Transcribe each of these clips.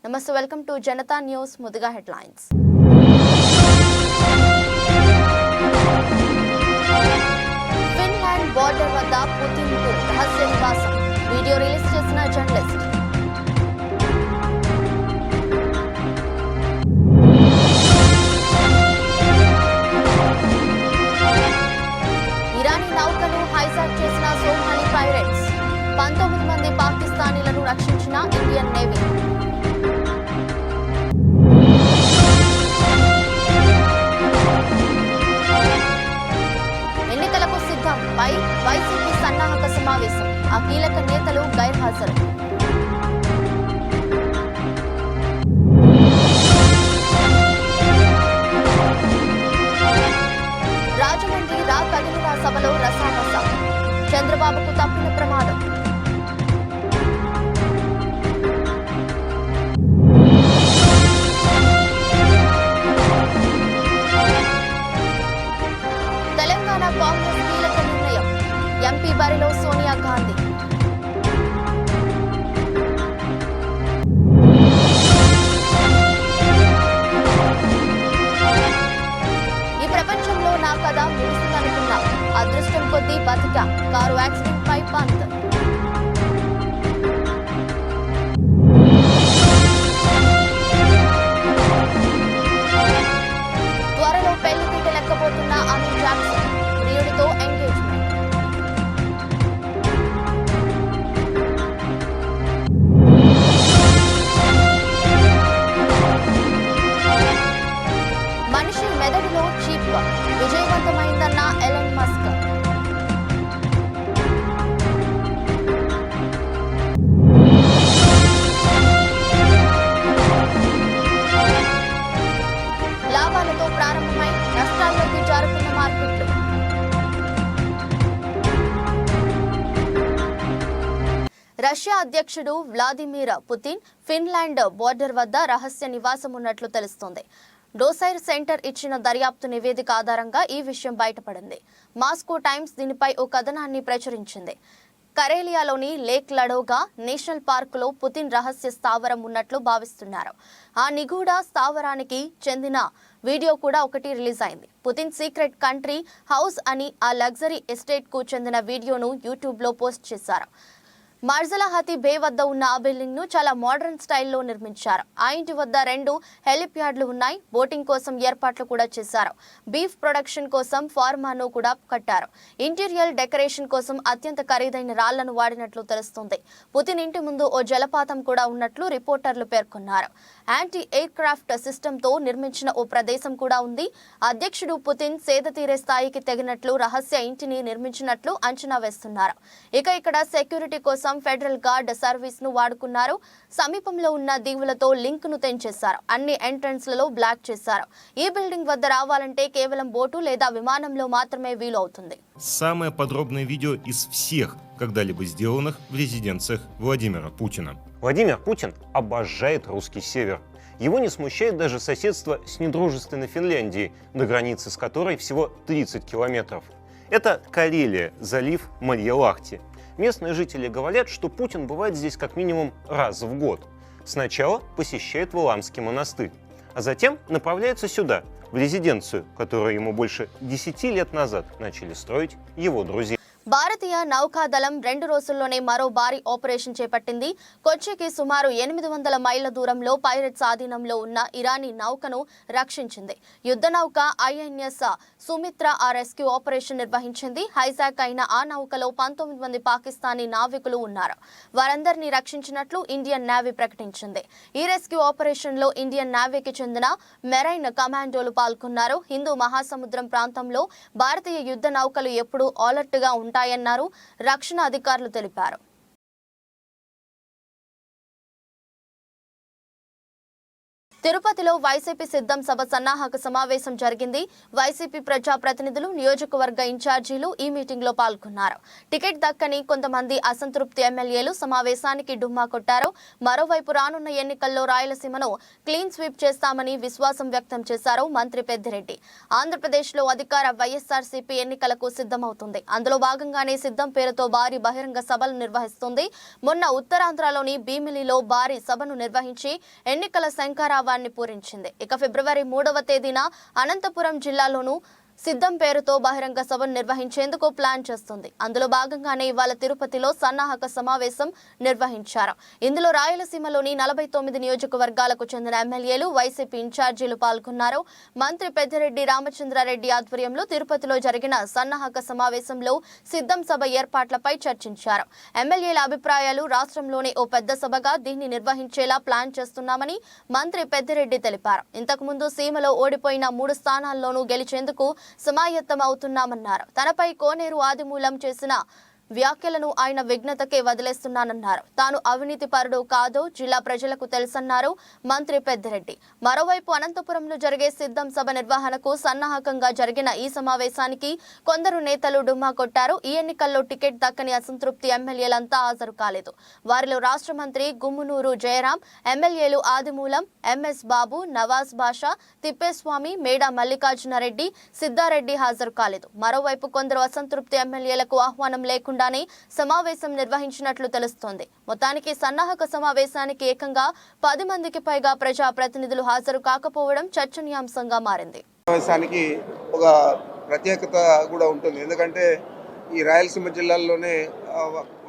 నమస్తే welcome to Janata news ముదుగా headlines Finland border వద్ద పుతిన్ కు రహస్య నివాసం వీడియో రిలీజ్ చేసిన జర్నలిస్ట్ ఇరానీ నౌకను హైజాక్ చేసిన సోమాలి పైరేట్స్ 19 మంది పాకిస్తానీలను రక్షించిన ఇండియన్ నేవీ వైసీపీ సన్నాహక సమావేశం ఆ కీలక నేతలు గైర్హాజరు రాజమండ్రి రా కదిలిరా సభలో రసారస చంద్రబాబుకు తప్పిన ప్రమాదం తెలంగాణ కాంగ్రెస్ కీలక నిర్ణయం ఎంపీ బరిలో సోనియా గాంధీ ఈ ప్రపంచంలో నా కథ ముగిసిందనుకున్నా అదృష్టం కొద్దీ బతికా కారు యాక్సిడెంట్ పై పంత్ త్వరలో పెళ్లి పీట లెక్కబోతున్న అమిత్ జాక్సన్ ప్రియుడితో ఎంగేజ్మెంట్ మనిషి మెదడులో చీప్ విజయవంతమైందన్న ఎలన్ మస్క్ లాభాలతో ప్రారంభమై నష్టాల్లోకి జారుతున్న మార్కెట్లు రష్యా అధ్యక్షుడు వ్లాదిమిర్ పుతిన్ ఫిన్లాండ్ బోర్డర్ వద్ద రహస్య నివాసం ఉన్నట్లు తెలుస్తోంది. డోసైర్ సెంటర్ ఇచ్చిన దర్యాప్తు నివేదిక ఆధారంగా ఈ విషయం బయటపడింది. మాస్కో టైమ్స్ దీనిపై ఓ కథనాన్ని ప్రచురించింది. కరేలియాలోని లేక్ లడోగా నేషనల్ పార్కులో పుతిన్ రహస్య స్థావరం ఉన్నట్లు భావిస్తున్నారు. ఆ నిగూఢ స్థావరానికి చెందిన వీడియో కూడా ఒకటి రిలీజ్ అయింది. పుతిన్ సీక్రెట్ కంట్రీ హౌస్ అని ఆ లగ్జరీ ఎస్టేట్ కు చెందిన వీడియోను యూట్యూబ్ లో పోస్ట్ చేశారు. మార్జలహతి బే వద్ద ఉన్న ఆ బిల్డింగ్ ను చాలా మోడర్న్ స్టైల్లో నిర్మించారు. ఆ ఇంటి వద్ద 2 హెలిప్యాడ్లు ఉన్నాయి. బోటింగ్ కోసం ఏర్పాట్లు కూడా చేశారు. బీఫ్ ప్రొడక్షన్ కోసం ఫార్మాను కూడా కట్టారు. ఇంటీరియర్ డెకరేషన్ కోసం అత్యంత ఖరీదైన రాళ్లను వాడినట్లు తెలుస్తుంది. పుతిన్ ఇంటి ముందు ఓ జలపాతం కూడా ఉన్నట్లు రిపోర్టర్లు పేర్కొన్నారు. యాంటీ ఎయిర్ క్రాఫ్ట్ సిస్టమ్ తో నిర్మించిన ఓ ప్రదేశం కూడా ఉంది. అధ్యక్షుడు పుతిన్ సేద తీరే స్థాయికి తెగినట్లు రహస్య ఇంటిని నిర్మించినట్లు అంచనా వేస్తున్నారు. ఇక్కడ సెక్యూరిటీ కోసం ఫెడరల్ గార్డ్ సర్వీస్ ను వాడుకున్నారు. సమీపంలో ఉన్న దీవులతో లింక్ ను తెంచేశారు. అన్ని ఎంట్రన్స్ లలో బ్లాక్ చేశారు. ఈ బిల్డింగ్ వద్ద రావాలంటే కేవలం బోటు లేదా విమానంలో మాత్రమే వీలు అవుతుంది. Самое подробное видео из всех когда-либо сделанных в резиденциях Владимира Путина. Владимир Путин обожает русский север. Его не смущает даже соседство с недружественной Финляндией, до границы с которой всего 30 километров. Это Карелия, залив Марья-Лахти. Местные жители говорят, что Путин бывает здесь как минимум раз в год. Сначала посещает Валаамский монастырь, а затем направляется сюда, в резиденцию, которую ему больше 10 лет назад начали строить его друзья. భారతీయ నౌకాదళం 2 రోజుల్లోనే మరో భారీ ఆపరేషన్ చేపట్టింది. కొచ్చికి సుమారు 800 మైళ్ల దూరంలో పైరట్స్ ఆధీనంలో ఉన్న ఇరానీ నౌకను రక్షించింది. యుద్ధ నౌక ఐఎన్ఎస్ సుమిత్ర ఆ రెస్క్యూ ఆపరేషన్ నిర్వహించింది. హైజాక్ అయిన ఆ నౌకలో 19 మంది పాకిస్తానీ నావికులు ఉన్నారు. వారందరినీ రక్షించినట్లు ఇండియన్ నేవీ ప్రకటించింది. ఈ రెస్క్యూ ఆపరేషన్ లో ఇండియన్ నేవీకి చెందిన మెరైన్ కమాండోలు పాల్గొన్నారు. హిందూ మహాసముద్రం ప్రాంతంలో భారతీయ యుద్ధ నౌకలు ఎప్పుడూ అలర్ట్ గా ఉంటాయన్నారు రక్షణ అధికారులు తెలిపారు. తిరుపతిలో వైసీపీ సిద్ధం సభ సన్నాహక సమావేశం జరిగింది. వైసీపీ ప్రజా ప్రతినిధులు, నియోజకవర్గ ఇన్ఛార్జీలు ఈ మీటింగ్ లో పాల్గొన్నారు. టికెట్ దక్కని కొంతమంది అసంతృప్తి ఎమ్మెల్యేలు సమావేశానికి డుమ్మా కొట్టారు. మరోవైపు రానున్న ఎన్నికల్లో రాయలసీమను క్లీన్ స్వీప్ చేస్తామని విశ్వాసం వ్యక్తం చేశారు మంత్రి పెద్దిరెడ్డి. ఆంధ్రప్రదేశ్ లో అధికార వైఎస్ఆర్సీపీ ఎన్నికలకు సిద్ధమవుతుంది. అందులో భాగంగానే సిద్ధం పేరుతో భారీ బహిరంగ సభలు నిర్వహిస్తుంది. మొన్న ఉత్తరాంధ్రలోని భీమిలిలో భారీ సభను నిర్వహించి ఎన్నికల శంఖారావాన్ని పూరించింది. ఇక ఫిబ్రవరి 3వ తేదీన అనంతపురం జిల్లాలోనూ సిద్ధం పేరుతో బహిరంగ సభను నిర్వహించేందుకు ప్లాన్ చేస్తుంది. అందులో భాగంగానే ఇవాళ తిరుపతిలో సన్నాహక సమావేశం నిర్వహించారు. ఇందులో రాయలసీమలోని 49 నియోజకవర్గాలకు చెందిన ఎమ్మెల్యేలు, వైసీపీ ఇన్ఛార్జీలు పాల్గొన్నారు. మంత్రి పెద్దిరెడ్డి రామచంద్రారెడ్డి ఆధ్వర్యంలో తిరుపతిలో జరిగిన సన్నాహక సమావేశంలో సిద్ధం సభ ఏర్పాట్లపై చర్చించారు. ఎమ్మెల్యేల అభిప్రాయాలు, రాష్ట్రంలోనే ఓ పెద్ద సభగా దీన్ని నిర్వహించేలా ప్లాన్ చేస్తున్నామని మంత్రి పెద్దిరెడ్డి తెలిపారు. ఇంతకుముందు సీమలో ఓడిపోయిన 3 స్థానాల్లోనూ గెలిచేందుకు సమాయత్తం అవుతున్నామన్నారు. తనపై కోనేరు ఆదిమూలం చేసిన వ్యాఖ్యలను ఆయన విఘ్నతకే వదిలేస్తున్నానన్నారు. తాను అవినీతి పరుడు కాదో జిల్లా ప్రజలకు తెలుసన్నారు మంత్రి పెద్దిరెడ్డి. మరోవైపు అనంతపురంలో జరిగే సిద్ధం సభ నిర్వహణకు సన్నాహకంగా జరిగిన ఈ సమావేశానికి కొందరు నేతలు డుమ్మా కొట్టారు. ఈ ఎన్నికల్లో టికెట్ దక్కని అసంతృప్తి ఎమ్మెల్యేలంతా హాజరు కాలేదు. వారిలో రాష్ట్ర మంత్రి గుమ్మనూరు జయరాం, ఎమ్మెల్యేలు ఆదిమూలం, ఎంఎస్ బాబు, నవాజ్ బాషా, తిప్పేస్వామి, మేడా మల్లికార్జునరెడ్డి, సిద్ధారెడ్డి హాజరు కాలేదు. మరోవైపు కొందరు అసంతృప్తి ఎమ్మెల్యేలకు ఆహ్వానం లేకుండా సమావేశం నిర్వహించినట్లు తెలుస్తోంది. మొత్తానికి సన్నాహక సమావేశానికి ఏకంగా 10 మందికి పైగా ప్రజా ప్రతినిధులు హాజరు కాకపోవడం చర్చనీయాంశంగా మారింది. సమావేశానికి ఒక ప్రత్యేకత కూడా ఉంటుంది. ఎందుకంటే ఈ రాయలసీమ జిల్లాల్లోనే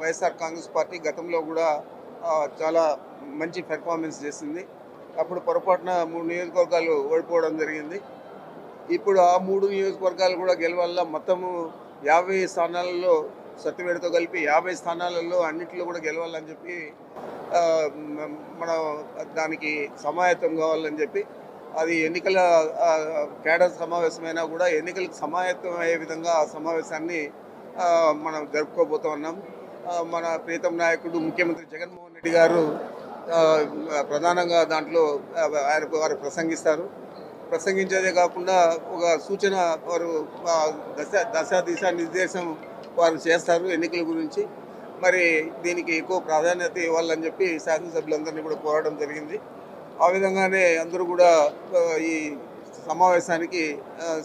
వైఎస్ఆర్ కాంగ్రెస్ పార్టీ గతంలో కూడా చాలా మంచి పెర్ఫార్మెన్స్ చేసింది. అప్పుడు పొరపాటున 3 నియోజకవర్గాలు ఓడిపోవడం జరిగింది. ఇప్పుడు ఆ 3 నియోజకవర్గాలు కూడా గెలవాల మొత్తము 50 స్థానాలలో సత్యవేడితో కలిపి 50 స్థానాలలో అన్నింటిలో కూడా గెలవాలని చెప్పి మనం దానికి సమాయత్తం కావాలని చెప్పి అది ఎన్నికల కేడర్ సమావేశమైనా కూడా ఎన్నికలకు సమాయత్తం అయ్యే విధంగా ఆ సమావేశాన్ని మనం జరుపుకోబోతూ ఉన్నాం. మన ప్రీతం నాయకుడు ముఖ్యమంత్రి జగన్మోహన్ రెడ్డి గారు ప్రధానంగా దాంట్లో వారు ప్రసంగించేదే కాకుండా ఒక సూచన వారు దిశా నిర్దేశం వారు చేస్తారు ఎన్నికల గురించి. మరి దీనికి ఎక్కువ ప్రాధాన్యత ఇవ్వాలని చెప్పి శాసనసభ్యులందరినీ కూడా కోరడం జరిగింది. ఆ విధంగానే అందరూ కూడా ఈ సమావేశానికి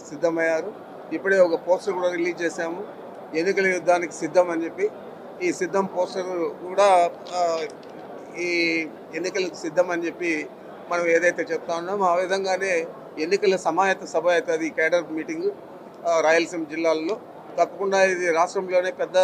సిద్ధమయ్యారు. ఇప్పుడే ఒక పోస్టర్ కూడా రిలీజ్ చేశాము, ఎన్నికల యుద్ధానికి సిద్ధం అని చెప్పి. ఈ సిద్ధం పోస్టర్ కూడా ఈ ఎన్నికలకు సిద్ధం అని చెప్పి మనం ఏదైతే చెప్తా ఉన్నామో ఆ విధంగానే ఎన్నికల సమాయత్త సభ అవుతుంది కేడర్ మీటింగ్ రాయలసీమ జిల్లాల్లో. తప్పకుండా ఇది రాష్ట్రంలోనే పెద్ద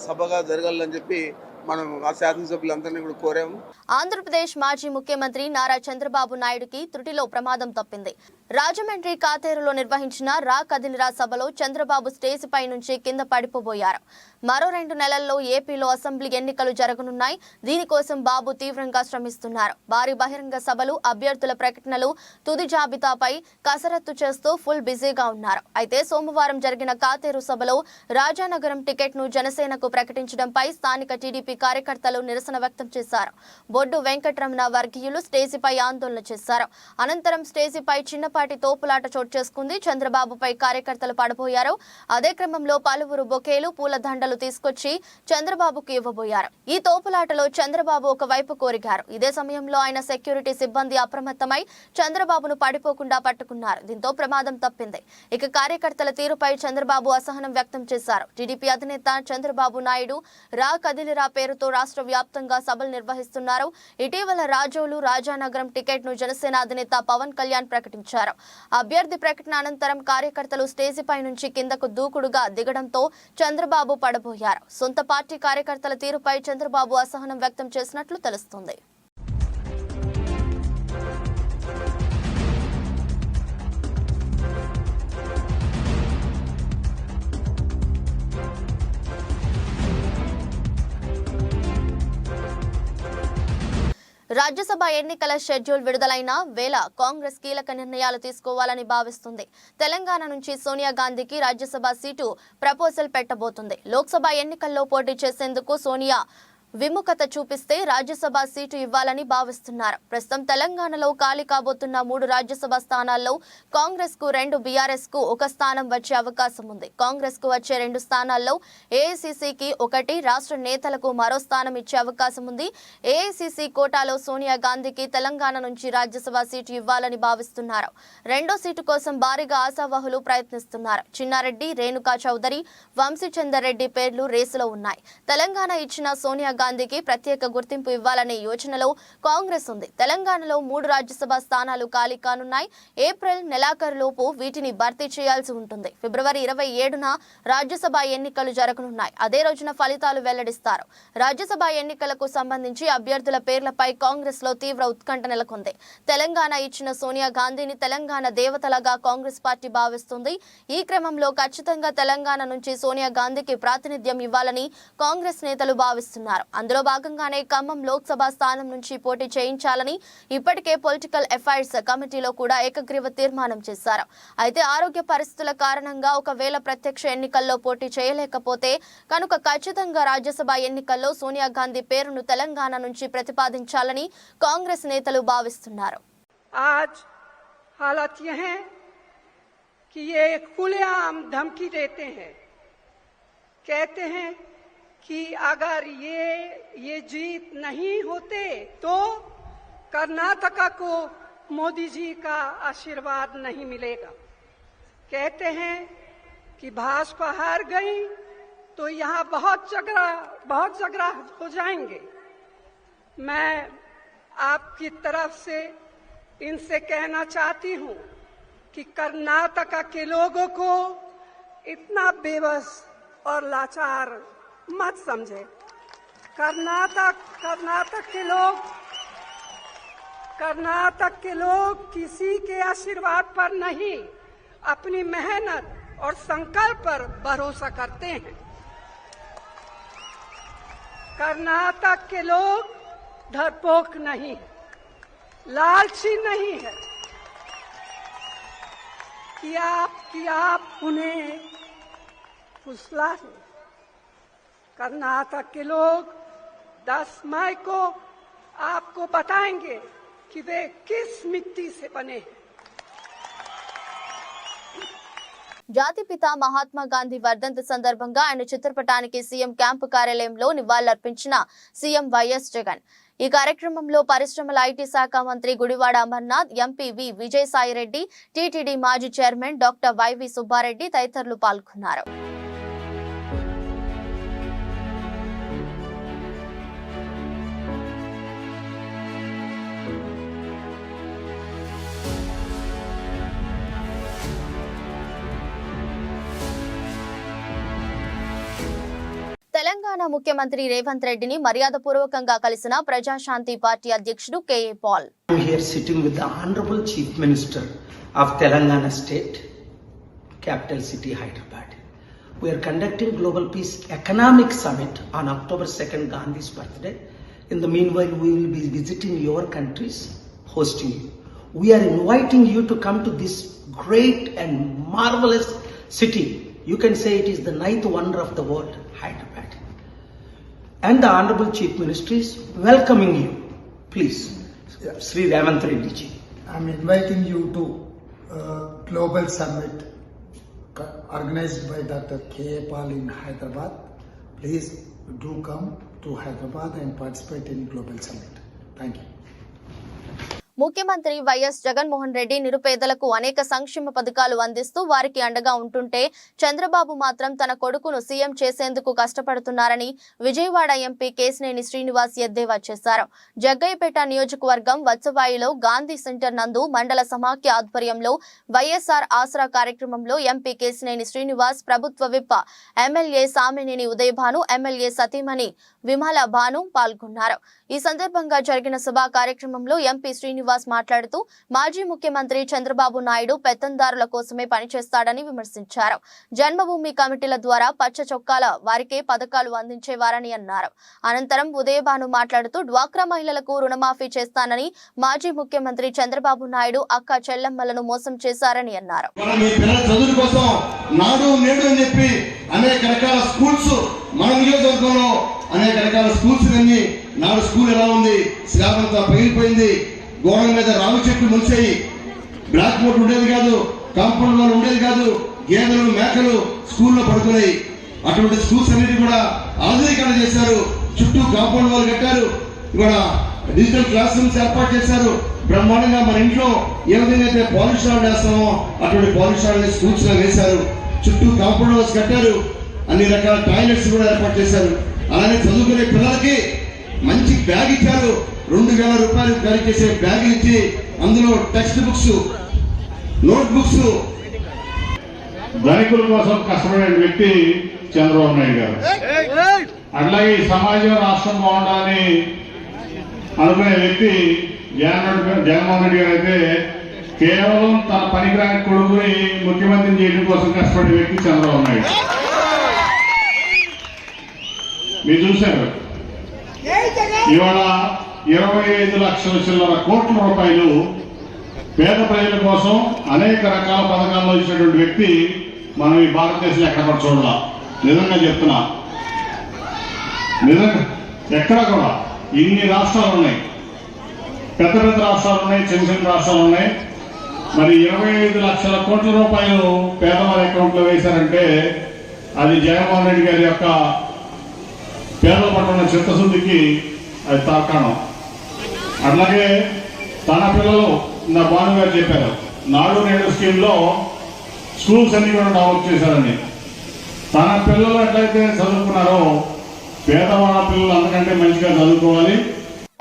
సభగా జరగాలని చెప్పి మనం ఆ శాసనసభ్యులందరినీ కూడా కోరాము. ఆంధ్రప్రదేశ్ మాజీ ముఖ్యమంత్రి నారా చంద్రబాబు నాయుడుకి త్రుటిలో ప్రమాదం తప్పింది. రాజమండ్రి కాతేరులో నిర్వహించిన రా కదిలిరా సభలో చంద్రబాబు స్టేజ్ పై నుంచి కింద పడిపోబోయారు. మరో 2 నెలల్లో ఏపీలో అసెంబ్లీ ఎన్నికలు జరగనున్నాయి. దీనికోసం బాబు తీవ్రంగా శ్రమిస్తున్నారు. భారీ బహిరంగ సభలు, అభ్యర్థుల ప్రకటనలు, తుది జాబితాపై కసరత్తు చేస్తూ ఫుల్ బిజీగా ఉన్నారు. అయితే సోమవారం జరిగిన కాతేరు సభలో రాజానగరం టికెట్ ను జనసేనకు ప్రకటించడంపై స్థానిక టీడీపీ కార్యకర్తలు నిరసన వ్యక్తం చేశారు. బొడ్డు వెంకటరమణ వర్గీయులు స్టేజీపై ఆందోళన చేశారు. అనంతరం స్టేజీపై చిన్నపాటి తోపులాట చోటు చేసుకుంది. చంద్రబాబుపై కార్యకర్తలు పడబోయారు. అదే క్రమంలో పలువురు బొకేలు, పూల దండలు తీసుకొచ్చి చంద్రబాబుకు ఇవ్వబోయారు. ఈ తోపులాటలో చంద్రబాబు ఒకవైపు కోరిగారు. ఇదే సమయంలో ఆయన సెక్యూరిటీ సిబ్బంది అప్రమత్తమై చంద్రబాబును పడిపోకుండా పట్టుకున్నారు. దీంతో ప్రమాదం తప్పింది. ఇక కార్యకర్తల తీరుపై చంద్రబాబు అసహనం వ్యక్తం చేశారు. టీడీపీ అధినేత చంద్రబాబు నాయుడు రా కదిలిరా పేరుతో రాష్ట్ర వ్యాప్తంగా సభలు నిర్వహిస్తున్నారు. ఇటీవల రాజోలు, రాజానగరం టికెట్ ను జనసేన అధినేత పవన్ కళ్యాణ్ ప్రకటించారు. అభ్యర్థి ప్రకటన అనంతరం కార్యకర్తలు స్టేజీపై నుంచి కిందకు దూకుడుగా దిగడంతో చంద్రబాబు పడబోయారు. సొంత పార్టీ కార్యకర్తల తీరుపై చంద్రబాబు అసహనం వ్యక్తం చేసినట్లు తెలుస్తుంది. రాజ్యసభ ఎన్నికల షెడ్యూల్ విడుదలైన వేళ కాంగ్రెస్ కీలక నిర్ణయాలు తీసుకోవాలని భావిస్తుంది. తెలంగాణ నుంచి సోనియా గాంధీకి రాజ్యసభ సీటు ప్రపోజల్ పెట్టబోతుంది. లోక్సభ ఎన్నికల్లో పోటీ చేసేందుకు సోనియా విముఖత చూపిస్తే రాజ్యసభ సీటు ఇవ్వాలని భావిస్తున్నారు. ప్రస్తుతం తెలంగాణలో ఖాళీ కాబోతున్న 3 రాజ్యసభ స్థానాల్లో కాంగ్రెస్ కు 2, బీఆర్ఎస్ కు 1 స్థానం వచ్చే అవకాశం ఉంది. కాంగ్రెస్ కు వచ్చే 2 స్థానాల్లో ఏఐసీసీకి 1, రాష్ట్ర నేతలకు మరో స్థానం ఇచ్చే అవకాశం ఉంది. ఏఐసీసీ కోటాలో సోనియా గాంధీకి తెలంగాణ నుంచి రాజ్యసభ సీటు ఇవ్వాలని భావిస్తున్నారు. 2వ సీటు కోసం భారీగా ఆశావహులు ప్రయత్నిస్తున్నారు. చిన్నారెడ్డి, రేణుకా చౌదరి, వంశీచందర్ రెడ్డి పేర్లు రేసులో ఉన్నాయి. తెలంగాణ ఇచ్చిన సోనియా గాంధీకి ప్రత్యేక గుర్తింపు ఇవ్వాలనే యోచనలో కాంగ్రెస్ ఉంది. తెలంగాణలో 3 రాజ్యసభ స్థానాలు ఖాళీ కానున్నాయి. ఏప్రిల్ నెలాఖరులోపు వీటిని భర్తీ చేయాల్సి ఉంటుంది. ఫిబ్రవరి 27న రాజ్యసభ ఎన్నికలు జరగనున్నాయి. అదే రోజున ఫలితాలు వెల్లడిస్తారు. రాజ్యసభ ఎన్నికలకు సంబంధించి అభ్యర్థుల పేర్లపై కాంగ్రెస్ లో తీవ్ర ఉత్కంఠ నెలకొంది. తెలంగాణ ఇచ్చిన సోనియా గాంధీని తెలంగాణ దేవతలాగా కాంగ్రెస్ పార్టీ భావిస్తుంది. ఈ క్రమంలో ఖచ్చితంగా తెలంగాణ నుంచి సోనియా గాంధీకి ప్రాతినిధ్యం ఇవ్వాలని కాంగ్రెస్ నేతలు భావిస్తున్నారు. అందులో భాగంగానే ఖమ్మం లోక్సభ స్థానం నుంచి పోటీ చేయించాలని ఇప్పటికే పొలిటికల్ అఫైర్స్ కమిటీలో కూడా ఏకగ్రీవ తీర్మానం చేశారు. అయితే ఆరోగ్య పరిస్థితుల కారణంగా ఒకవేళ ప్రత్యక్ష ఎన్నికల్లో పోటీ చేయలేకపోతే కనుక ఖచ్చితంగా రాజ్యసభ ఎన్నికల్లో సోనియా గాంధీ పేరును తెలంగాణ నుంచి ప్రతిపాదించాలని కాంగ్రెస్ నేతలు భావిస్తున్నారు. आज हालात ये हैं कि ये खुलेआम धमकी देते हैं, कहते हैं कि अगर ये जीत नहीं होते तो कर्नाटका को मोदी जी का आशीर्वाद नहीं मिलेगा। कहते हैं कि भाजपा हार गई तो यहाँ बहुत झगड़ा हो जाएंगे। मैं आपकी तरफ से इनसे कहना चाहती हूँ कि कर्नाटका के लोगों को इतना बेबस और लाचार मत समझे। कर्नाटक के लोग किसी के आशीर्वाद पर नहीं, अपनी मेहनत और संकल्प पर भरोसा करते हैं। कर्नाटक के लोग डरपोक नहीं है, लालची नहीं है कि आप उन्हें फुसला दें। कर्नाटक के लोग 10 मई को आपको बताएंगे कि वे किस मिट्टी से बने हैं। జాతిపిత మహాత్మా గాంధీ వర్ధంతి సందర్భంగా ఆయన చిత్రపటానికి సీఎం క్యాంపు కార్యాలయంలో నివాళులర్పించిన సీఎం వైఎస్ జగన్. ఈ కార్యక్రమంలో పరిశ్రమల ఐటీ శాఖ మంత్రి Gudivada Amarnath, MP V Vijayasai Reddy, TTD మాజీ చైర్మన్ డాక్టర్ వైవి సుబ్బారెడ్డి తదితరులు పాల్గొన్నారు. తెలంగాణ ముఖ్యమంత్రి రేవంత్ రెడ్డిని మర్యాదపూర్వకంగా కలిసిన ప్రజాశాంతి పార్టీ అధ్యక్షుడు KA Paul. I am here sitting with the Honorable Chief Minister of Telangana State, capital city Hyderabad. We are conducting Global Peace Economic Summit on October 2nd, Gandhi's birthday. In the meanwhile, we will be visiting your countries, hosting you. We are inviting you to come to this great and marvelous city. You can say it is the 9th wonder of the world, Hyderabad. And the Honorable Chief Minister is welcoming you. Please, Sri Ravant Reddy ji. I am inviting you to Global Summit organized by Dr. K.A. Pal in Hyderabad. Please do come to Hyderabad and participate in Global Summit. Thank you. ముఖ్యమంత్రి YS Jaganmohan Reddy నిరుపేదలకు అనేక సంక్షేమ పథకాలు అందిస్తూ వారికి అండగా ఉంటుంటే చంద్రబాబు మాత్రం తన కొడుకును సీఎం చేసేందుకు కష్టపడుతున్నారని విజయవాడ ఎంపీ కేశినేని శ్రీనివాస్ ఎద్దేవా చేశారు. జగ్గయ్యపేట నియోజకవర్గం వత్సవాయిలో గాంధీ సెంటర్ నందు మండల సమాఖ్య ఆధ్వర్యంలో వైఎస్ఆర్ ఆసరా కార్యక్రమంలో ఎంపీ కేశినేని శ్రీనివాస్, ప్రభుత్వ whip MLA Samineni Udayabhanu, MLA సతీమణి విమల భాను పాల్గొన్నారు. ఈ సందర్భంగా జరిగిన సభా కార్యక్రమంలో ఎంపీ శ్రీనివాస్ మాట్లాడుతూ మాజీ ముఖ్యమంత్రి చంద్రబాబు నాయుడు పెత్తందారుల కోసమే పనిచేస్తాడని విమర్శించారు. జన్మభూమి కమిటీల ద్వారా పచ్చ చొక్కాల వారికే పథకాలు అందించేవారని అన్నారు. అనంతరం ఉదయభాను మాట్లాడుతూ డ్వాక్రా మహిళలకు రుణమాఫీ చేస్తానని మాజీ ముఖ్యమంత్రి చంద్రబాబు నాయుడు అక్క చెల్లెమ్మలను మోసం చేశారని అన్నారు. అనేక రకాల స్కూల్స్ మన నియోజకవర్గంలో అనేక రకాల స్కూల్స్ అన్ని నాడు స్కూల్ ఎలా ఉంది, స్లాబ్ అంతా పగిలిపోయింది, గోడల మీద రావి చెట్లు ముంచాయి, బ్లాక్ బోర్డ్ ఉండేది కాదు, కాంపౌండ్ వాల్ ఉండేది కాదు, గేదెలు మేకలు స్కూల్లో పడుతున్నాయి. అటువంటి స్కూల్స్ అన్నిటి కూడా ఆధునీకరణ చేశారు, చుట్టూ కాంపౌండ్ వాల్ కట్టారు, ఇవాళ డిజిటల్ క్లాస్ రూమ్స్ ఏర్పాటు చేశారు. బ్రహ్మాండంగా మన ఇంట్లో ఏ విధంగా అయితే పాలిష్ రాళ్ళు వేస్తామో అటువంటి పాలిష్ రాళ్ళని స్కూల్స్ లో వేశారు, చుట్టూ కాంపౌండ్ వాల్స్ కట్టారు, అన్ని రకాల టాయిలెట్స్ కూడా ఏర్పాటు చేశారు. అలానే చదువుకునే పిల్లలకి మంచి బ్యాగ్ ఇచ్చారు, 2000 రూపాయలు ఖరీదు చేసే బ్యాగులు ఇచ్చి అందులో టెక్స్ట్ బుక్స్, నోట్ బుక్స్. ధనికుల కోసం కష్టపడే వ్యక్తి చంద్రబాబు నాయుడు గారు. అట్లాగే ఈ సమాజం రాష్ట్రం బాగుండాలని అనుకునే వ్యక్తి జగన్మోహన్ రెడ్డి గారు అయితే కేవలం తన పనికిరాని కొడుకుని ముఖ్యమంత్రిని చేయడం కోసం కష్టపడే వ్యక్తి చంద్రబాబు నాయుడు. మీరు చూశారు ఇవాళ 25 లక్షల చిల్లర కోట్ల రూపాయలు పేద ప్రజల కోసం అనేక రకాల పథకాల్లో ఇచ్చినటువంటి వ్యక్తి మనం ఈ భారతదేశంలో ఎక్కడ కూడా చూడాల. నిజంగా చెప్తున్నా, నిజంగా ఎక్కడ కూడా ఇన్ని రాష్ట్రాలు ఉన్నాయి, పెద్ద పెద్ద రాష్ట్రాలు ఉన్నాయి, చిన్న చిన్న రాష్ట్రాలు ఉన్నాయి. మరి 25 లక్షల కోట్ల రూపాయలు పేదవారి అకౌంట్ లో వేశారంటే అది జగన్మోహన్ రెడ్డి గారి యొక్క పేదల పట్ల ఉన్న చిత్తశుద్ధికి అది తార్కాణం. అట్లాగే తన పిల్లలు నా భాను గారు చెప్పారు, నాడు నేడు స్కీమ్ లో స్కూల్స్ అన్ని కూడా డెవలప్ చేశారని. తన పిల్లలు ఎట్లయితే చదువుకున్నారో పేదవాళ్ళ పిల్లలు అంతకంటే మంచిగా చదువుకోవాలి.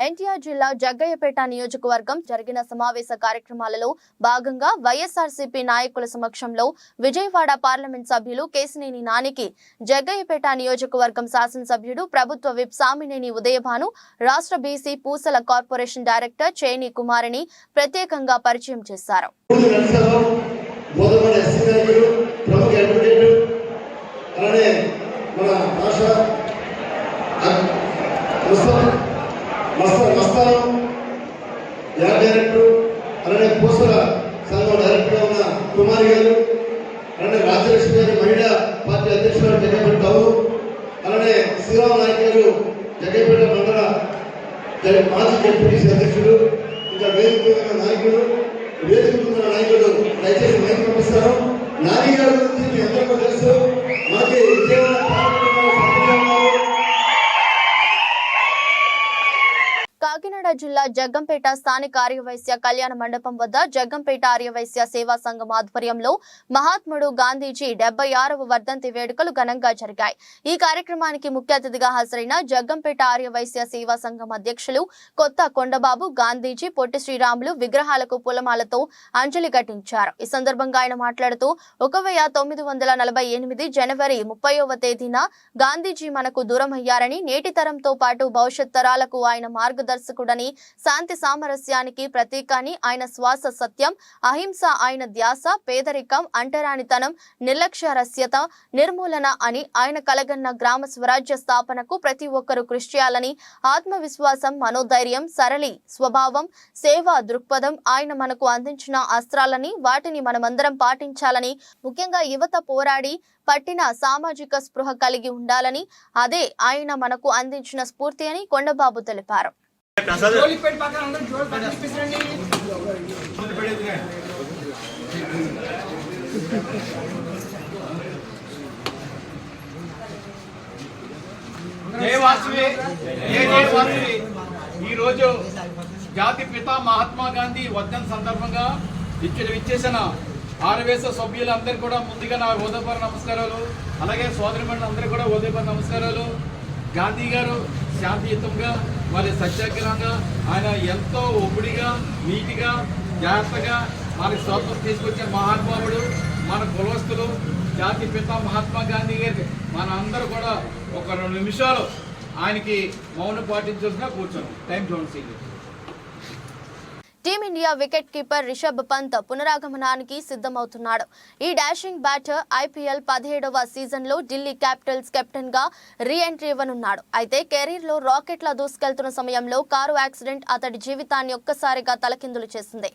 ఎన్టీఆర్ జిల్లా జగ్గయ్యపేట నియోజకవర్గం జరిగిన సమావేశ కార్యక్రమాలలో భాగంగా వైఎస్ఆర్సీపీ నాయకుల సమక్షంలో విజయవాడ పార్లమెంట్ సభ్యులు కేశినేని నానికి జగ్గయ్యపేట నియోజకవర్గం శాసనసభ్యుడు ప్రభుత్వ విప్ సామినేని ఉదయభాను, రాష్ట్ర బీసీ పూసల కార్పొరేషన్ డైరెక్టర్ చేని కుమారిని ప్రత్యేకంగా పరిచయం చేశారు. మస్తానం యాడ్ డైరెక్టర్, అలానే పూసల సంఘం డైరెక్టర్ ఉన్న కుమారి గారు, అలానే రాజ్యలక్ష్మి గారి మహిళా పార్టీ అధ్యక్షులు జగ్గపేట టౌన్, అలానే శ్రీరామ్ నాయక్ గారు జగ్గపేట మండల మాజీ జడ్పీటీసీ అధ్యక్షులు, ఇంకా వేదిక నాయకులు దయచేసి మైక్ పంపిస్తారు. నాని గారి గురించి మీ అందరికీ తెలుసు, మాకు కాకినాడ జిల్లా జగ్గంపేట స్థానిక ఆర్యవైశ్య కళ్యాణ మండపం వద్ద జగ్గంపేట ఆర్యవైశ్య సేవా సంఘం ఆధ్వర్యంలో మహాత్ముడు గాంధీజీ 76వ వర్ధంతి వేడుకలు ఘనంగా జరిగాయి. ఈ కార్యక్రమానికి ముఖ్య అతిథిగా హాజరైన జగ్గంపేట ఆర్యవైశ్య సేవా సంఘం అధ్యక్షులు కొత్త కొండబాబు గాంధీజీ పొట్టి శ్రీరాములు విగ్రహాలకు పూలమాలతో అంజలి ఘటించారు. ఈ సందర్భంగా ఆయన మాట్లాడుతూ 1948 జనవరి 30వ తేదీన గాంధీజీ మనకు దూరమయ్యారని, నేటి తరంతో పాటు భవిష్యత్ తరాలకు ఆయన మార్గదర్శకుడని, శాంతి సామరస్యానికి ప్రతీకాని, ఆయన శ్వాస సత్యం, అహింస ఆయన ధ్యాస, పేదరికం, అంటరానితనం, నిర్లక్ష్యరస్యత నిర్మూలన అని ఆయన కలగన్న గ్రామ స్వరాజ్య స్థాపనకు ప్రతి ఒక్కరూ కృషి చేయాలని, ఆత్మవిశ్వాసం, మనోధైర్యం, సరళి స్వభావం, సేవా దృక్పథం ఆయన మనకు అందించిన అస్త్రాలని, వాటిని మనమందరం పాటించాలని, ముఖ్యంగా యువత పోరాడి పట్టిన సామాజిక స్పృహ కలిగి ఉండాలని, అదే ఆయన మనకు అందించిన స్ఫూర్తి అని కొండబాబు తెలిపారు. ఈ రోజు జాతి పిత మహాత్మా గాంధీ వర్ధంతి సందర్భంగా విచ్చేసిన ఆర్యవైశ్య సభ్యులందరూ కూడా ముందుగా నా హృదయపూర్వక నమస్కారాలు. అలాగే సోదరిమణులు అందరూ కూడా హృదయపూర్వక నమస్కారాలు. గాంధీ గారు శాంతియుతంగా మరి సత్యాగ్రహంగా ఆయన ఎంతో ఒబ్బడిగా నీటిగా జాగ్రత్తగా మనకి స్వాతంత్రం తీసుకొచ్చిన మహానుభావుడు, మన కులవస్తులు జాతి పిత మహాత్మా గాంధీ గారికి మన అందరూ కూడా ఒక 2 నిమిషాలు ఆయనకి మౌనం పాటించాల్సిన కూర్చోను. టైం చూడండి. Team India wicket keeper Rishabh Pant పునరాగమనానికి సిద్ధమవుతున్నాడు. ఈ డాషింగ్ బ్యాటర్ ఐపీఎల్ 17వ సీజన్లో ఢిల్లీ క్యాపిటల్స్ కెప్టెన్ గా రీ ఎంట్రీ ఇవ్వనున్నాడు. అయితే కెరీర్లో రాకెట్లా దూసుకెళ్తున్న సమయంలో కారు యాక్సిడెంట్ అతడి జీవితాన్ని ఒక్కసారిగా తలకిందులు చేసింది.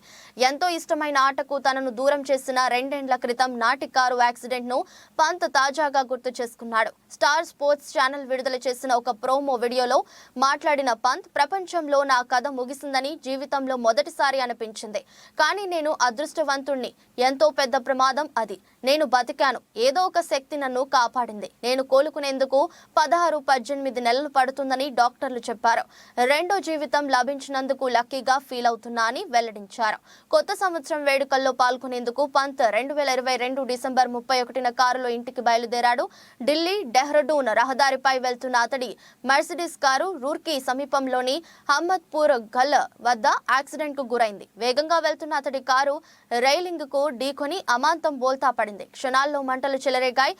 ఎంతో ఇష్టమైన ఆటకు తనను దూరం చేసిన 2 ఏళ్ల క్రితం నాటి కారు యాక్సిడెంట్ ను పంత్ తాజాగా గుర్తు చేసుకున్నాడు. స్టార్ స్పోర్ట్స్ ఛానల్ విడుదల చేసిన ఒక ప్రోమో వీడియోలో మాట్లాడిన పంత్, ప్రపంచంలో నా కథ ముగిసిందని జీవితంలో మొదటిసారి అనిపించింది. కానీ నేను అదృష్టవంతుణ్ణి. ఎంతో పెద్ద ప్రమాదం అది. నేను బతికాను. ఏదో ఒక శక్తి నన్ను కాపాడింది. నేను కోలుకునేందుకు 16-18 నెలలు పడుతుందని డాక్టర్లు చెప్పారు. రెండో జీవితం లభించినందుకు లక్కీగా ఫీల్ అవుతున్నా అని వెల్లడించారు. కొత్త సంవత్సరం వేడుకల్లో పాల్గొనేందుకు పంత్ 2022 డిసెంబర్ 31న కారులో ఇంటికి బయలుదేరాడు. ఢిల్లీ డెహ్రాడూన్ రహదారిపై వెళ్తున్న అతడి మర్సిడీస్ కారు రూర్కీ సమీపంలోని హమ్మద్పూర్ గల్ వద్ద యాక్సిడెంట్ కు గురైంది. వేగంగా వెళ్తున్న అతడి కారు రైలింగ్ కు ఢీకొని అమాంతం బోల్తా పడింది. క్షణాల్లో మంటలు చెలరేగాయి.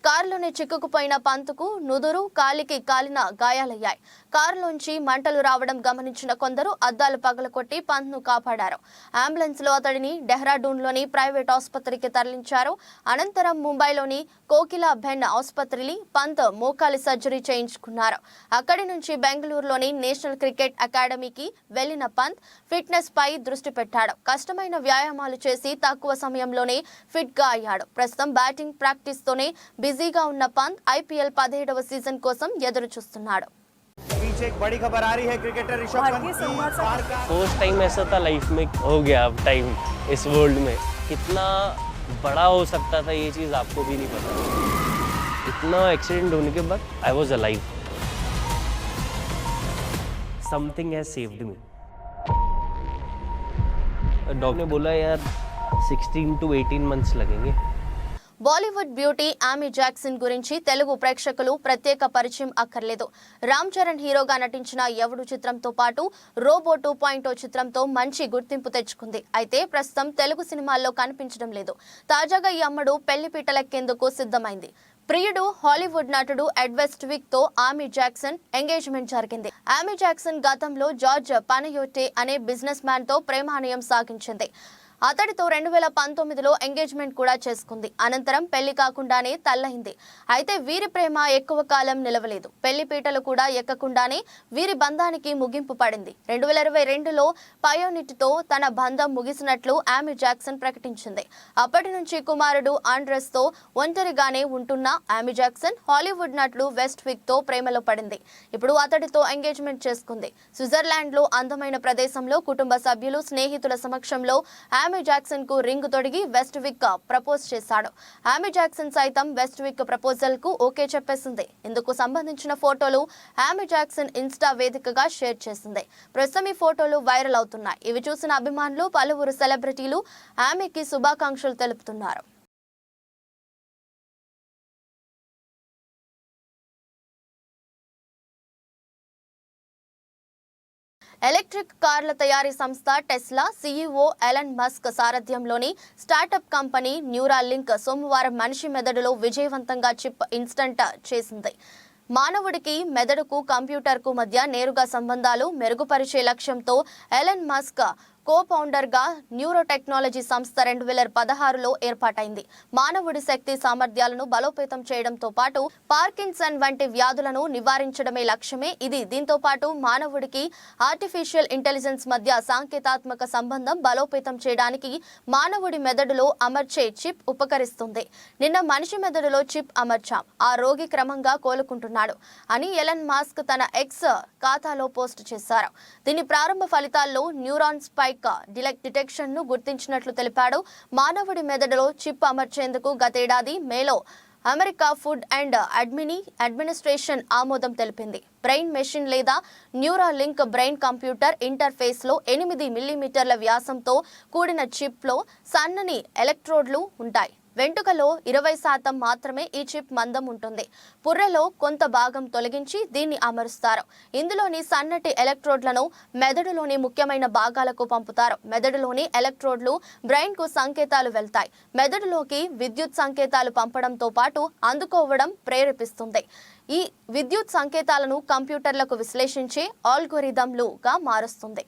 కారులోనే చిక్కుకుపోయిన పంత్కు నుదురు, కాలికి కాలిన గాయాలయ్యాయి. కారులోంచి మంటలు రావడం గమనించిన కొందరు అద్దాలు పగలకొట్టి పంత్ను కాపాడారు. అంబులెన్స్ లో అతడిని డెహ్రాడూన్లోని ప్రైవేట్ ఆసుపత్రికి తరలించారు. అనంతరం ముంబైలోని కోకిలా బెన్ ఆసుపత్రిలో పంత్ మోకాలి సర్జరీ చేయించుకున్నారు. అక్కడి నుంచి బెంగళూరులోని నేషనల్ క్రికెట్ అకాడమీకి వెళ్లిన పంత్ ఫిట్నెస్ పై దృష్టి పెట్టాడు. కష్టమైన వ్యాయామాలు చేసి తక్కువ సమయంలోనే ఫిట్ గా అయ్యాడు. ప్రస్తుతం బ్యాటింగ్ ప్రాక్టీస్ తోనే బిజీగా ఉన్న పంత్ ఐపీఎల్ 17వ సీజన్ కోసం ఎదురు చూస్తున్నాడు. फर्स्ट टाइम ऐसा था लाइफ में हो गया अब टाइम इस वर्ल्ड में कितना बड़ा हो सकता था ये चीज़ आपको भी नहीं पता. इतना एक्सीडेंट होने के बाद I was alive. Something has saved me. Doctor ने बोला यार 16 to 18 मंथ्स लगेंगे. బాలీవుడ్ బ్యూటీ ఆమీ జాక్సన్ గురించి తెలుగు ప్రేక్షకులు ప్రత్యేక పరిచయం అక్కర్లేదు. రామ్ చరణ్ హీరోగా నటించిన ఎవడు చిత్రంతో పాటు రోబో 2.0 చిత్రంతో మంచి గుర్తింపు తెచ్చుకుంది. అయితే ప్రస్తుతం తెలుగు సినిమాల్లో కనిపించడం లేదు. తాజాగా ఈ అమ్మడు పెళ్లిపీటలెక్కేందుకు సిద్ధమైంది. ప్రియుడు హాలీవుడ్ నటుడు ఎడ్ వెస్ట్విక్ తో ఆమీ జాక్సన్ ఎంగేజ్మెంట్ జరిగింది. ఆమీ జాక్సన్ గతంలో జార్జ్ పనయోటే అనే బిజినెస్ మ్యాన్ తో ప్రేమానయం సాగించింది. అతడితో 2019లో ఎంగేజ్మెంట్ కూడా చేసుకుంది. అనంతరం పెళ్లి కాకుండానే తల్లయింది. అయితే వీరి ప్రేమ ఎక్కువ కాలం నిలవలేదు. పెళ్లి పీటలు కూడా ఎక్కకుండానే వీరి బంధానికి ముగింపు పడింది. 2022లో పయోనిట్తో తన బంధం ముగిసినట్లు ఆమీ జాక్సన్ ప్రకటించింది. అప్పటి నుంచి కుమారుడు ఆండ్రెస్ తో ఒంటరిగానే ఉంటున్న ఆమీ జాక్సన్ హాలీవుడ్ నటుడు వెస్ట్విక్ తో ప్రేమలో పడింది. ఇప్పుడు అతడితో ఎంగేజ్మెంట్ చేసుకుంది. స్విట్జర్లాండ్ లో అందమైన ప్రదేశంలో కుటుంబ సభ్యులు, స్నేహితుల సమక్షంలో ఆమీ జాక్సన్ కు రింగ్ తొడిగి వెస్ట్విక్ ప్రపోజ్ చేశాడు. ఆమీ జాక్సన్ సైతం వెస్ట్విక్ ప్రపోజల్ కు ఓకే చెప్పేసింది. ఇందుకు సంబంధించిన ఫోటోలు ఆమీ జాక్సన్ ఇన్స్టా వేదికగా షేర్ చేసింది. ప్రస్తుతం ఈ ఫోటోలు వైరల్ అవుతున్నాయి. ఇవి చూసిన అభిమానులు, పలువురు సెలబ్రిటీలు ఆమీకి శుభాకాంక్షలు తెలుపుతున్నారు. ఎలక్ట్రిక్ కార్ల తయారీ సంస్థ టెస్లా సీఈఓ ఎలన్ మస్క్ సారథ్యంలోని స్టార్టప్ కంపెనీ న్యూరాలింక్ సోమవారం మనిషి మెదడులో విజయవంతంగా చిప్ ఇన్స్టంట్ చేసింది. మానవుడికి మెదడుకు కంప్యూటర్కు మధ్య నేరుగా సంబంధాలు మెరుగుపరిచే లక్ష్యంతో ఎలన్ మస్క్ కో-ఫౌండర్ గా న్యూరో టెక్నాలజీ సంస్థ 2016లో ఏర్పాటైంది. మానవుడి శక్తి సామర్థ్యాలను బలోపేతం చేయడంతో పాటు పార్కిన్సన్ వంటి వ్యాధులను నివారించడమే లక్ష్యమే ఇది. దీంతో పాటు మానవుడికి ఆర్టిఫిషియల్ ఇంటెలిజెన్స్ మధ్య సాంకేతాత్మక సంబంధం బలోపేతం చేయడానికి మానవుడి మెదడులో అమర్చే చిప్ ఉపకరిస్తుంది. నిన్న మనిషి మెదడులో చిప్ అమర్చాం. ఆ రోగి క్రమంగా కోలుకుంటున్నాడు అని ఎలన్ మస్క్ తన ఎక్స్ ఖాతాలో పోస్ట్ చేశారు. దీని ప్రారంభ ఫలితాల్లో న్యూరాన్ స్పైక్ డిటెక్షన్ ను గుర్తించినట్లు తెలిపాడు. మానవుడి మెదడులో చిప్ అమర్చేందుకు గతేడాది మేలో అమెరికా ఫుడ్ అండ్ అడ్మినిస్ట్రేషన్ ఆమోదం తెలిపింది. బ్రెయిన్ మెషిన్ లేదా న్యూరాలింక్ బ్రెయిన్ కంప్యూటర్ ఇంటర్ఫేస్ లో 8 మిల్లీమీటర్ల వ్యాసంతో కూడిన చిప్ లో సన్నని ఎలక్ట్రోడ్లు ఉంటాయి. వెంట్రుకలో 20% మాత్రమే ఈ చిప్ మందం ఉంటుంది. పుర్రెలో కొంత భాగం తొలగించి దీన్ని అమరుస్తారు. ఇందులోని సన్నటి ఎలక్ట్రోడ్లను మెదడులోని ముఖ్యమైన భాగాలకు పంపుతారు. మెదడులోని ఎలక్ట్రోడ్లు బ్రెయిన్ కు సంకేతాలు వెళ్తాయి. మెదడులోకి విద్యుత్ సంకేతాలు పంపడంతో పాటు అందుకోవడం ప్రేరేపిస్తుంది. ఈ విద్యుత్ సంకేతాలను కంప్యూటర్లకు విశ్లేషించే ఆల్గోరిథంలుగా మారుస్తుంది.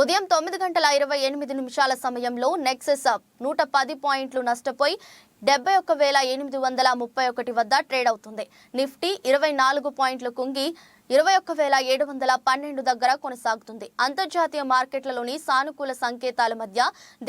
ఉదయం 9:28 సమయంలో నెక్సెస్ 110 పాయింట్లు నష్టపోయి 71,831 వద్ద ట్రేడ్ అవుతుంది. నిఫ్టీ 24 పాయింట్లు కుంగి 21,712 దగ్గర కొనసాగుతుంది. అంతర్జాతీయ మార్కెట్లలోని సానుకూల సంకేతాల మధ్య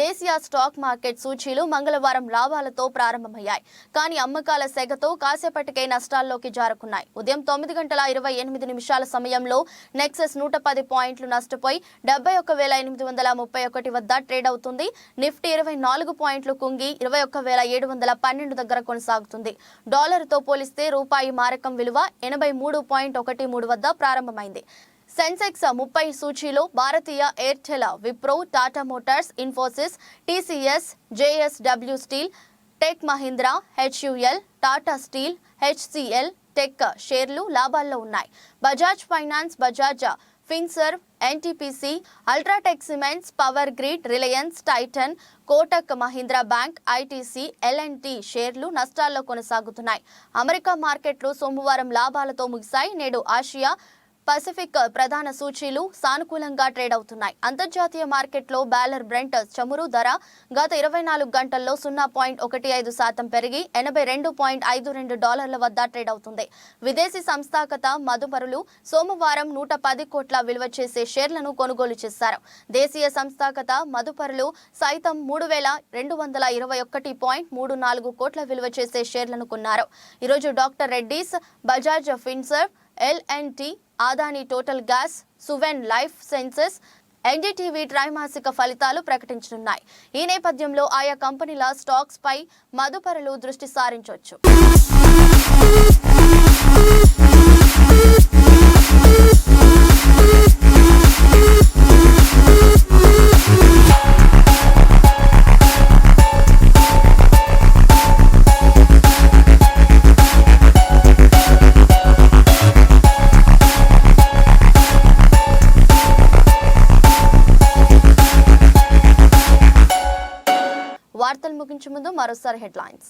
దేశీయ స్టాక్ మార్కెట్ సూచీలు మంగళవారం లాభాలతో ప్రారంభమయ్యాయి. కానీ అమ్మకాల సెగతో కాసేపటికే నష్టాల్లోకి జారుకున్నాయి. ఉదయం 9:28 సమయంలో నెక్సెస్ 110 పాయింట్లు నష్టపోయి 71,831 వద్ద ట్రేడ్ అవుతుంది. నిఫ్టీ 24 పాయింట్లు కుంగి 21,712 దగ్గర కొనసాగుతుంది. డాలర్తో పోలిస్తే రూపాయి మారకం విలువ 83.13 వద్ద ప్రారంభమైంది. సెన్సెక్స్ 30 సూచీలో భారతీయ Airtel, Wipro, Tata Motors, Infosys, TCS, JSW Steel, Tech Mahindra, HUL, Tata Steel, HCL Tech షేర్లు లాభాల్లో ఉన్నాయి. Bajaj Finance, Bajaj Finserv, NTPC, UltraTech Cements, Power Grid, Reliance, Titan, Kotak Mahindra Bank, ITC, LNT షేర్లు నష్టాల్లో కొనసాగుతున్నాయి. అమెరికా మార్కెట్లు సోమవారం లాభాలతో ముగిశాయి. నేడు ఆసియా పసిఫిక్ ప్రధాన సూచీలు సానుకూలంగా ట్రేడ్ అవుతున్నాయి. అంతర్జాతీయ మార్కెట్లో బ్యాలర్ బ్రెంట్ చమురు ధర గత 24 గంటల్లో 0.15% పెరిగి $82.52 వద్ద ట్రేడ్ అవుతుంది. విదేశీ సంస్థాగత మదుపరులు సోమవారం 110 కోట్ల విలువ చేసే షేర్లను కొనుగోలు చేశారు. దేశీయ సంస్థాగత మదుపరులు సైతం 3,221.34 కోట్ల విలువ చేసే షేర్లను కొన్నారు. ఈరోజు doctor Reddy's, Bajaj Finserv, LNT, Adani Total Gas, Suven Life Sciences, NDTV త్రైమాసిక ఫలితాలు ప్రకటించనున్నాయి. ఈ నేపథ్యంలో ఆయా కంపెనీల స్టాక్స్ పై మదుపరులు దృష్టి సారించవచ్చు. వార్తలు ముగించే ముందు మరోసారి హెడ్లైన్స్.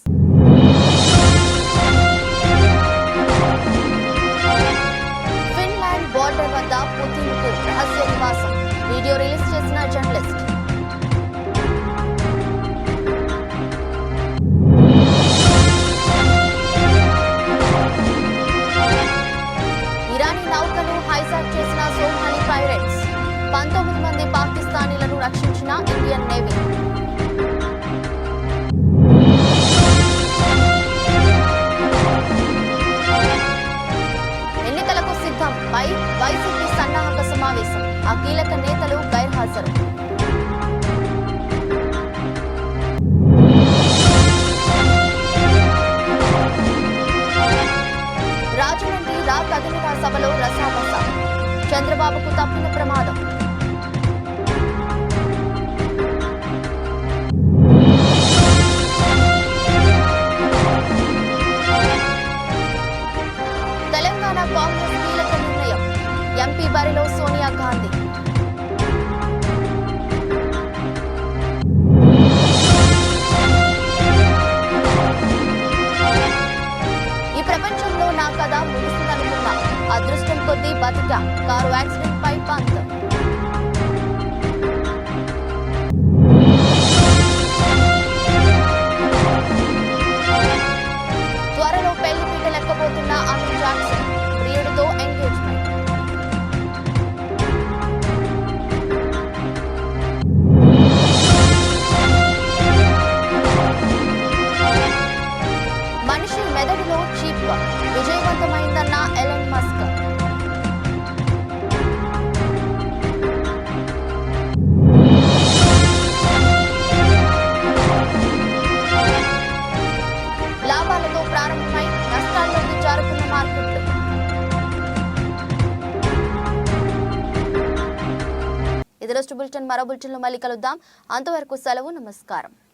ఫిన్లాండ్ బోర్డర్ వద్ద పుతిన్కు రహస్య నివాసం, వీడియో రిలీజ్ చేసిన జర్నలిస్ట్. ఇరానీ నౌకను హైజాక్ చేసిన సోమాలి పైరేట్స్, 19 మంది పాకిస్తానీలను రక్షించిన ఇండియన్ నేవీ. వైసీపీ సన్నాహక సమావేశం, ఆ కీలక నేతలు గైర్హాజరు. రాజమండ్రి రా కదిలిన సభలో రసాబస, చంద్రబాబుకు తప్పిన ప్రమాదం. తెలంగాణ కాంగ్రెస్ కీలక నిర్ణయం, ఎంపీ బరిలో సోనియా గాంధీ. ఈ ప్రపంచంలో నా కథ ముగిసిందనుకున్నా, అదృష్టం కొద్దీ బతికా, కారు యాక్సిడెంట్ పై పంత్. త్వరలో పెళ్లి పీట లెక్కబోతున్న అమిత్ జాక్సన్, ప్రియుడితో ఎంగేజ్మెంట్. మనిషి మెదడులో చీప్ విజయవంతమైందన్న ఎలన్ మస్క్. లాభాలతో ప్రారంభమై నష్టాల్లోకి జారుకున్న మార్కెట్లు. ఇది రోజు బులెటిన్. మరో బులెటిన్లో మళ్ళీ కలుద్దాం. అంతవరకు సెలవు. నమస్కారం.